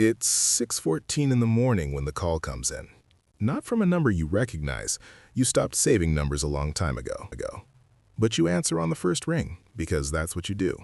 It's 6:14 in the morning when the call comes in. Not from a number you recognize. You stopped saving numbers a long time ago. But you answer on the first ring, because that's what you do.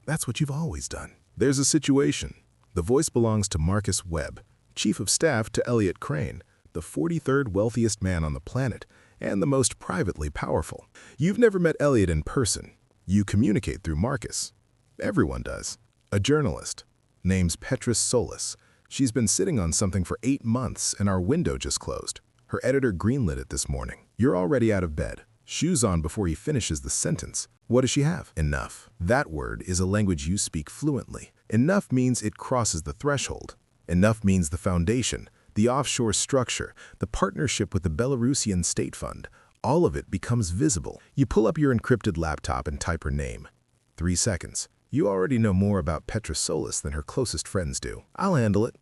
That's what you've always done. There's a situation. The voice belongs to Marcus Webb, Chief of Staff to Elliot Crane, the 43rd wealthiest man on the planet, and the most privately powerful. You've never met Elliot in person. You communicate through Marcus. Everyone does. A journalist. Name's Petrus Solis. She's been sitting on something for 8 months, and our window just closed. Her editor greenlit it this morning. You're already out of bed. Shoes on before he finishes the sentence. What does she have? Enough. That word is a language you speak fluently. Enough means it crosses the threshold. Enough means the foundation, the offshore structure, the partnership with the Belarusian state fund. All of it becomes visible. You pull up your encrypted laptop and type her name. 3 seconds. You already know more about Petra Solis than her closest friends do. I'll handle it,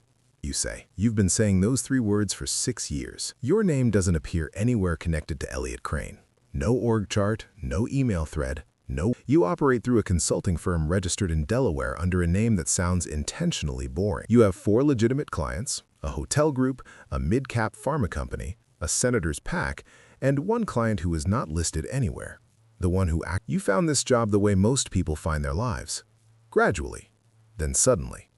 you say. You've been saying those 3 words for 6 years. Your name doesn't appear anywhere connected to Elliot Crane. No org chart, no email thread, no. You operate through a consulting firm registered in Delaware under a name that sounds intentionally boring. You have 4 legitimate clients, a hotel group, a mid-cap pharma company, a senator's PAC, and 1 client who is not listed anywhere. The one who You found this job the way most people find their lives. Gradually, then suddenly.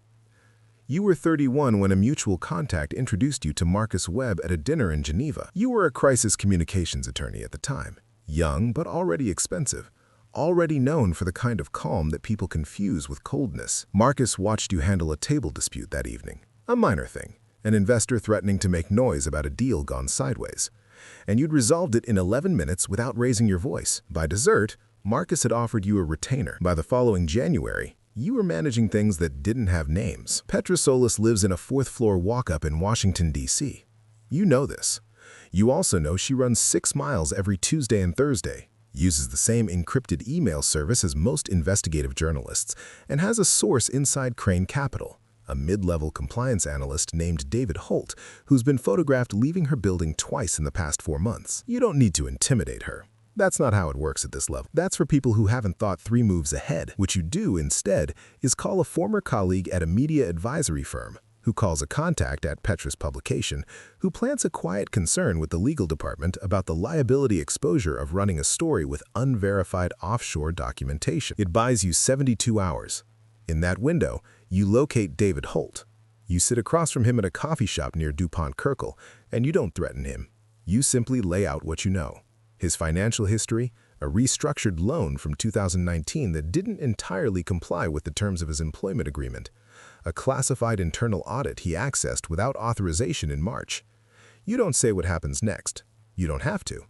You were 31 when a mutual contact introduced you to Marcus Webb at a dinner in Geneva. You were a crisis communications attorney at the time. Young, but already expensive. Already known for the kind of calm that people confuse with coldness. Marcus watched you handle a table dispute that evening. A minor thing. An investor threatening to make noise about a deal gone sideways. And you'd resolved it in 11 minutes without raising your voice. By dessert, Marcus had offered you a retainer. By the following January, you were managing things that didn't have names. Petra Solis lives in a 4th-floor walk-up in Washington, D.C. You know this. You also know she runs 6 miles every Tuesday and Thursday, uses the same encrypted email service as most investigative journalists, and has a source inside Crane Capital, a mid-level compliance analyst named David Holt, who's been photographed leaving her building twice in the past 4 months. You don't need to intimidate her. That's not how it works at this level. That's for people who haven't thought 3 moves ahead. What you do instead is call a former colleague at a media advisory firm, who calls a contact at Petra's publication, who plants a quiet concern with the legal department about the liability exposure of running a story with unverified offshore documentation. It buys you 72 hours. In that window, you locate David Holt. You sit across from him at a coffee shop near DuPont Kirkle, and you don't threaten him. You simply lay out what you know. His financial history, a restructured loan from 2019 that didn't entirely comply with the terms of his employment agreement, a classified internal audit he accessed without authorization in March. You don't say what happens next. You don't have to.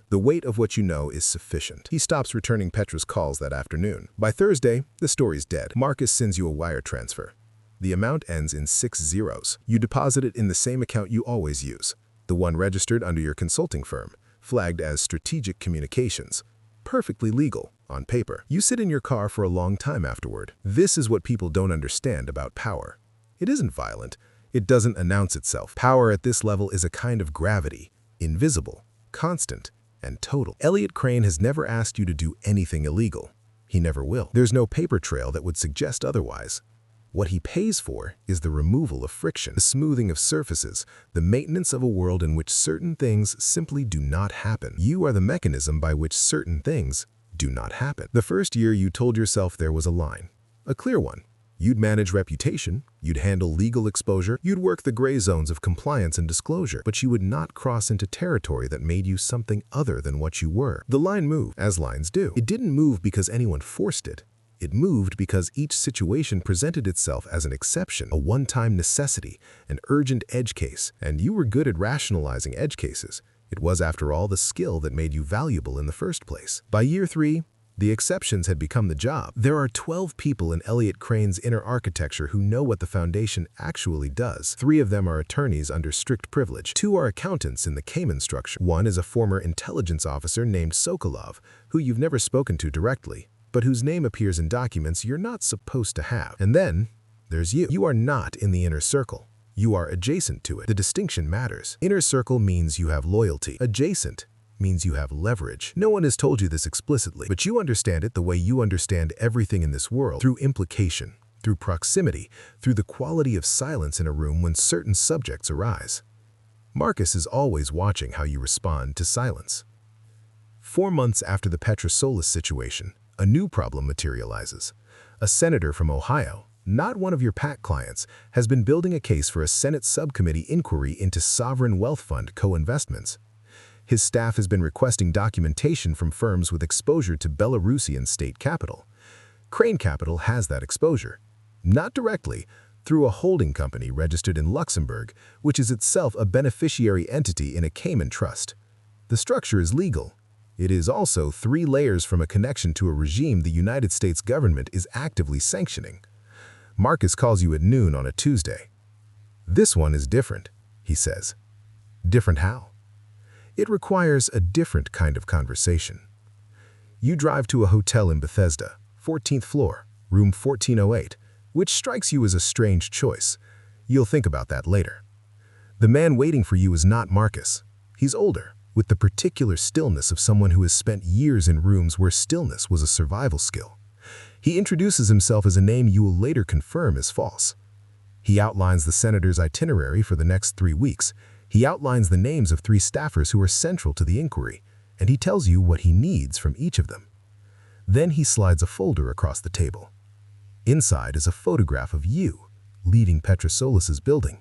The weight of what you know is sufficient. He stops returning Petra's calls that afternoon. By Thursday, the story's dead. Marcus sends you a wire transfer. The amount ends in 6 zeros. You deposit it in the same account you always use, the one registered under your consulting firm, flagged as strategic communications. Perfectly legal, on paper. You sit in your car for a long time afterward. This is what people don't understand about power. It isn't violent. It doesn't announce itself. Power at this level is a kind of gravity, invisible, constant, and total. Elliot Crane has never asked you to do anything illegal. He never will. There's no paper trail that would suggest otherwise. What he pays for is the removal of friction, the smoothing of surfaces, the maintenance of a world in which certain things simply do not happen. You are the mechanism by which certain things do not happen. The first year you told yourself there was a line, a clear one. You'd manage reputation, you'd handle legal exposure, you'd work the gray zones of compliance and disclosure, but you would not cross into territory that made you something other than what you were. The line moved, as lines do. It didn't move because anyone forced it. It moved because each situation presented itself as an exception, a one-time necessity, an urgent edge case, and you were good at rationalizing edge cases. It was, after all, the skill that made you valuable in the first place. By year 3, the exceptions had become the job. There are 12 people in Elliot Crane's inner architecture who know what the foundation actually does. 3 of them are attorneys under strict privilege. 2 are accountants in the Cayman structure. 1 is a former intelligence officer named Sokolov, who you've never spoken to directly, but whose name appears in documents you're not supposed to have. And then there's you. You are not in the inner circle. You are adjacent to it. The distinction matters. Inner circle means you have loyalty. Adjacent means you have leverage. No one has told you this explicitly, but you understand it the way you understand everything in this world, through implication, through proximity, through the quality of silence in a room when certain subjects arise. Marcus is always watching how you respond to silence. 4 months after the Petrosolis situation, a new problem materializes. A senator from Ohio, not one of your PAC clients, has been building a case for a Senate subcommittee inquiry into sovereign wealth fund co-investments. His staff has been requesting documentation from firms with exposure to Belarusian state capital. Crane Capital has that exposure. Not directly, through a holding company registered in Luxembourg, which is itself a beneficiary entity in a Cayman trust. The structure is legal. It is also 3 layers from a connection to a regime the United States government is actively sanctioning. Marcus calls you at noon on a Tuesday. "This one is different," he says. Different how? It requires a different kind of conversation. You drive to a hotel in Bethesda, 14th floor, room 1408, which strikes you as a strange choice. You'll think about that later. The man waiting for you is not Marcus. He's older, with the particular stillness of someone who has spent years in rooms where stillness was a survival skill. He introduces himself as a name you will later confirm is false. He outlines the senator's itinerary for the next 3 weeks. He outlines the names of 3 staffers who are central to the inquiry, and he tells you what he needs from each of them. Then he slides a folder across the table. Inside is a photograph of you, leaving Petrosolis' building.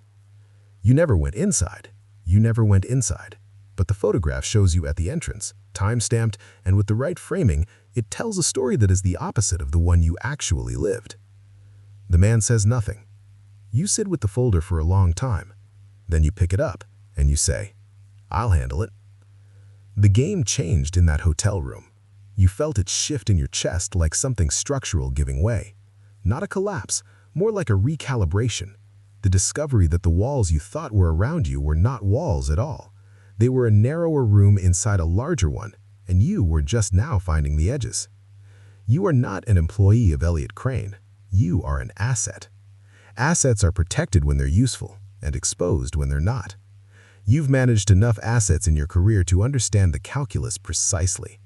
You never went inside. You never went inside. But the photograph shows you at the entrance, time-stamped, and with the right framing, it tells a story that is the opposite of the one you actually lived. The man says nothing. You sit with the folder for a long time. Then you pick it up, and you say, "I'll handle it." The game changed in that hotel room. You felt it shift in your chest like something structural giving way. Not a collapse, more like a recalibration. The discovery that the walls you thought were around you were not walls at all. They were a narrower room inside a larger one, and you were just now finding the edges. You are not an employee of Elliott Crane. You are an asset. Assets are protected when they're useful, and exposed when they're not. You've managed enough assets in your career to understand the calculus precisely.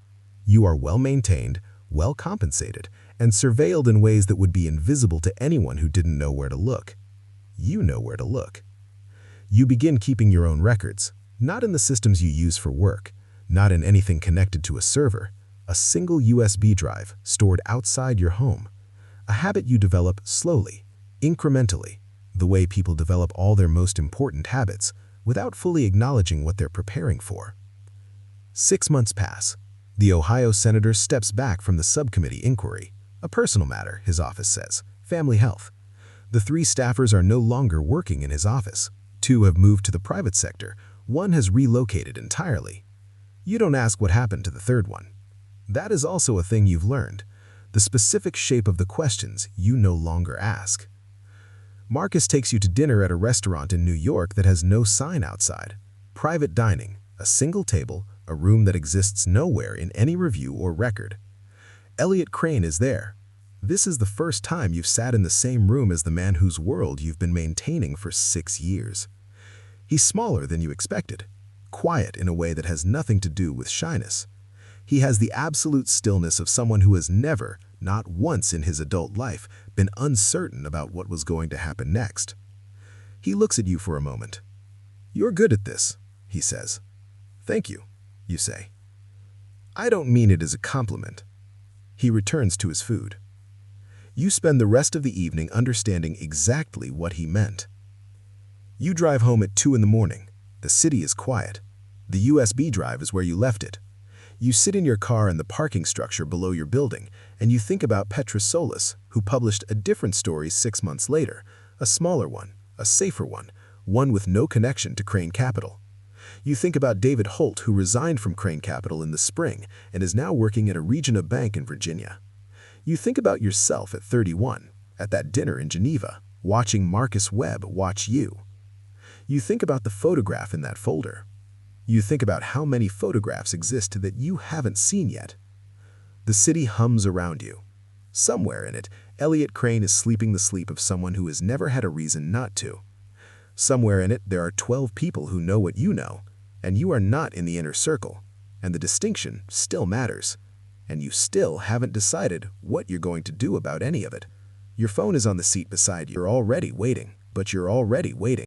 You are well-maintained, well-compensated, and surveilled in ways that would be invisible to anyone who didn't know where to look. You know where to look. You begin keeping your own records, not in the systems you use for work, not in anything connected to a server, a single USB drive stored outside your home. A habit you develop slowly, incrementally, the way people develop all their most important habits without fully acknowledging what they're preparing for. 6 months pass. The Ohio senator steps back from the subcommittee inquiry. A personal matter, his office says, family health. The 3 staffers are no longer working in his office. 2 have moved to the private sector. 1 has relocated entirely. You don't ask what happened to the 3rd one. That is also a thing you've learned. The specific shape of the questions you no longer ask. Marcus takes you to dinner at a restaurant in New York that has no sign outside. Private dining, a single table, a room that exists nowhere in any review or record. Elliott Crane is there. This is the first time you've sat in the same room as the man whose world you've been maintaining for 6 years. He's smaller than you expected, quiet in a way that has nothing to do with shyness. He has the absolute stillness of someone who has never, not once in his adult life, been uncertain about what was going to happen next. He looks at you for a moment. "You're good at this," he says. "Thank you," you say. "I don't mean it as a compliment." He returns to his food. You spend the rest of the evening understanding exactly what he meant. You drive home at 2 in the morning. The city is quiet. The USB drive is where you left it. You sit in your car in the parking structure below your building, and you think about Petrosolis, who published a different story 6 months later, a smaller one, a safer one, one with no connection to Crane Capital. You think about David Holt, who resigned from Crane Capital in the spring and is now working at a regional bank in Virginia. You think about yourself at 31, at that dinner in Geneva, watching Marcus Webb watch you. You think about the photograph in that folder. You think about how many photographs exist that you haven't seen yet. The city hums around you. Somewhere in it, Elliott Crane is sleeping the sleep of someone who has never had a reason not to. Somewhere in it, there are 12 people who know what you know, and you are not in the inner circle, and the distinction still matters, and you still haven't decided what you're going to do about any of it. Your phone is on the seat beside you. You're already waiting, but you're already waiting.